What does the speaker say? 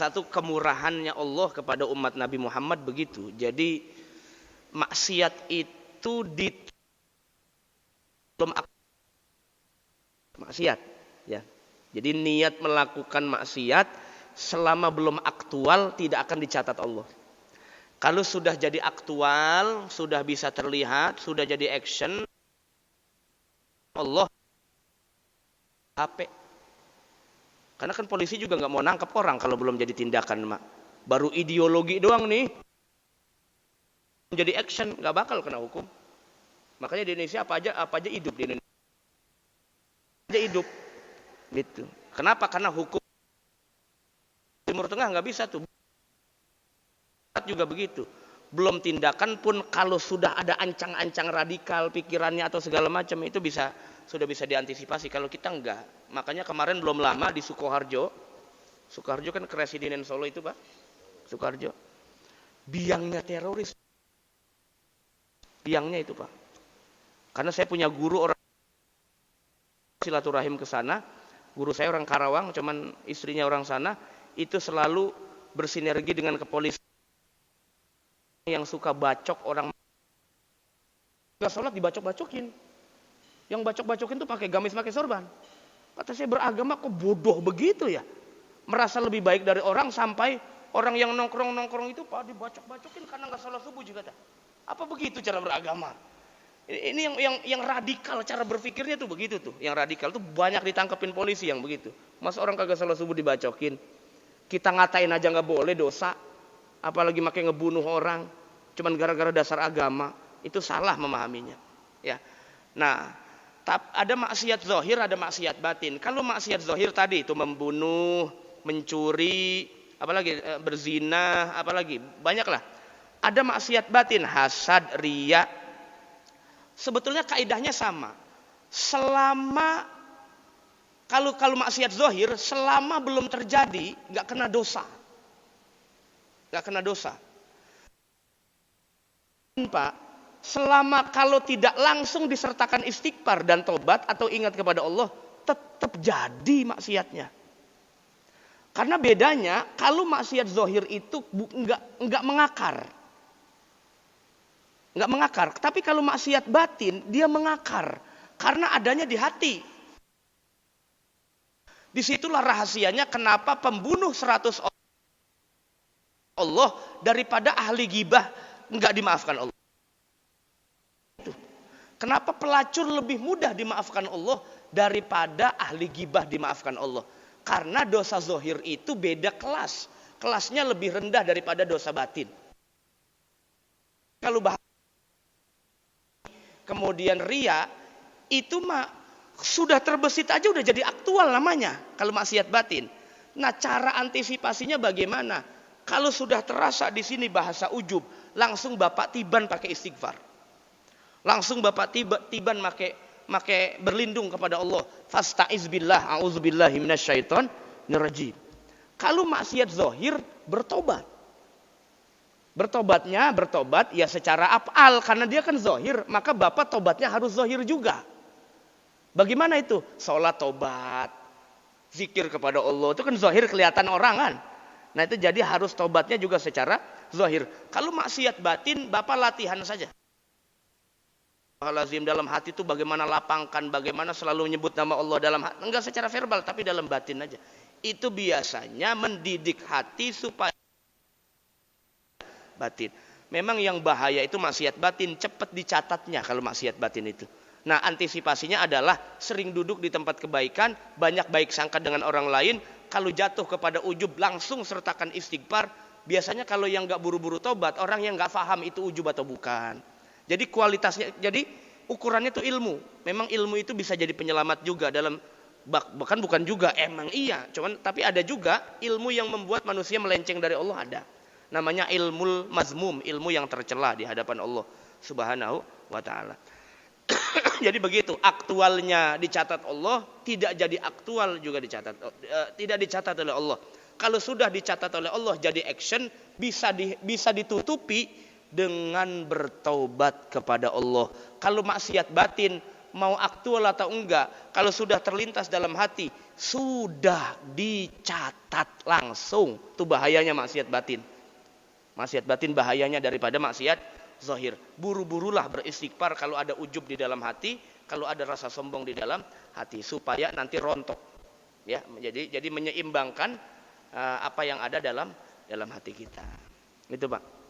Satu kemurahannya Allah kepada umat Nabi Muhammad begitu. Jadi maksiat itu belum maksiat ya. Jadi niat melakukan maksiat selama belum aktual tidak akan dicatat Allah. Kalau sudah jadi aktual, sudah bisa terlihat, sudah jadi action, Allah HP. Karena kan polisi juga nggak mau nangkep orang kalau belum jadi tindakan, mak. Baru ideologi doang nih, jadi action nggak bakal kena hukum. Makanya di Indonesia apa aja hidup di Indonesia, aja hidup, gitu. Kenapa? Karena hukum Timur Tengah nggak bisa tuh. Juga begitu. Belum tindakan pun kalau sudah ada ancang-ancang radikal pikirannya atau segala macam itu sudah bisa diantisipasi. Kalau kita enggak. Makanya kemarin belum lama di Sukoharjo kan Keresiden Solo itu, Pak. Sukoharjo. Biangnya teroris. Biangnya itu, Pak. Karena saya punya guru orang silaturahim ke sana. Guru saya orang Karawang, cuman istrinya orang sana, itu selalu bersinergi dengan kepolisian yang suka bacok orang. Enggak sholat dibacok-bacokin. Yang bacok-bacokin tuh pakai gamis, pakai sorban. Kata saya, beragama kok bodoh begitu ya? Merasa lebih baik dari orang sampai orang yang nongkrong-nongkrong itu Pak dibacok-bacokin karena nggak sholat subuh juga. Apa begitu cara beragama? Ini yang radikal cara berpikirnya tuh begitu tuh. Yang radikal tuh banyak ditangkepin polisi yang begitu. Masa orang kagak sholat subuh dibacokin? Kita ngatain aja nggak boleh, dosa. Apalagi makai ngebunuh orang. Cuman gara-gara dasar agama. Itu salah memahaminya. Ya. Nah, ada maksiat zahir, ada maksiat batin. Kalau maksiat zahir tadi itu membunuh, mencuri, apalagi berzina, apalagi banyaklah. Ada maksiat batin, hasad, riya. Sebetulnya kaidahnya sama. Selama kalau maksiat zahir selama belum terjadi nggak kena dosa. Nggak kena dosa. Pak, selama kalau tidak langsung disertakan istighfar dan tobat atau ingat kepada Allah, tetap jadi maksiatnya. Karena bedanya kalau maksiat zahir itu enggak mengakar. Enggak mengakar, tapi kalau maksiat batin dia mengakar karena adanya di hati. Disitulah rahasianya kenapa pembunuh 100 Allah daripada ahli ghibah enggak dimaafkan Allah. Kenapa pelacur lebih mudah dimaafkan Allah daripada ahli ghibah dimaafkan Allah? Karena dosa zahir itu beda kelas. Kelasnya lebih rendah daripada dosa batin. Kalau kemudian riya itu mah sudah terbesit aja udah jadi aktual namanya kalau maksiat batin. Nah, cara antisipasinya bagaimana? Kalau sudah terasa di sini bahasa ujub, langsung Bapak tiban pakai istighfar. Langsung Bapak tiban pakai berlindung kepada Allah. Fasta'iz billah, a'udzubillahi minasyaitonir rajim. Kalau maksiat zahir bertobat. Bertobat ya secara af'al karena dia kan zahir, maka Bapak tobatnya harus zahir juga. Bagaimana itu? Salat tobat, zikir kepada Allah, itu kan zahir kelihatan orang kan. Nah, itu jadi harus tobatnya juga secara zahir. Kalau maksiat batin, Bapak latihan saja. Lazim dalam hati itu bagaimana lapangkan, bagaimana selalu menyebut nama Allah dalam hati, enggak secara verbal tapi dalam batin aja. Itu biasanya mendidik hati supaya batin. Memang yang bahaya itu maksiat batin, cepat dicatatnya kalau maksiat batin itu. Nah, antisipasinya adalah sering duduk di tempat kebaikan, banyak baik sangka dengan orang lain. Kalau jatuh kepada ujub langsung sertakan istighfar. Biasanya kalau yang nggak buru-buru tobat, orang yang nggak paham itu ujub atau bukan. Jadi kualitasnya, jadi ukurannya itu ilmu. Memang ilmu itu bisa jadi penyelamat juga dalam, bahkan bukan juga, emang iya. Cuman tapi ada juga ilmu yang membuat manusia melenceng dari Allah ada. Namanya ilmul mazmum, ilmu yang tercela di hadapan Allah Subhanahu wa taala. Jadi begitu, aktualnya dicatat Allah, tidak jadi aktual juga dicatat, tidak dicatat oleh Allah. Kalau sudah dicatat oleh Allah jadi action, bisa ditutupi dengan bertaubat kepada Allah. Kalau maksiat batin mau aktual atau enggak, kalau sudah terlintas dalam hati, sudah dicatat langsung. Itu bahayanya maksiat batin. Maksiat batin bahayanya daripada maksiat zahir. Buru-burulah beristighfar kalau ada ujub di dalam hati, kalau ada rasa sombong di dalam hati, supaya nanti rontok. Ya, jadi menyeimbangkan apa yang ada dalam hati kita. Itu Pak.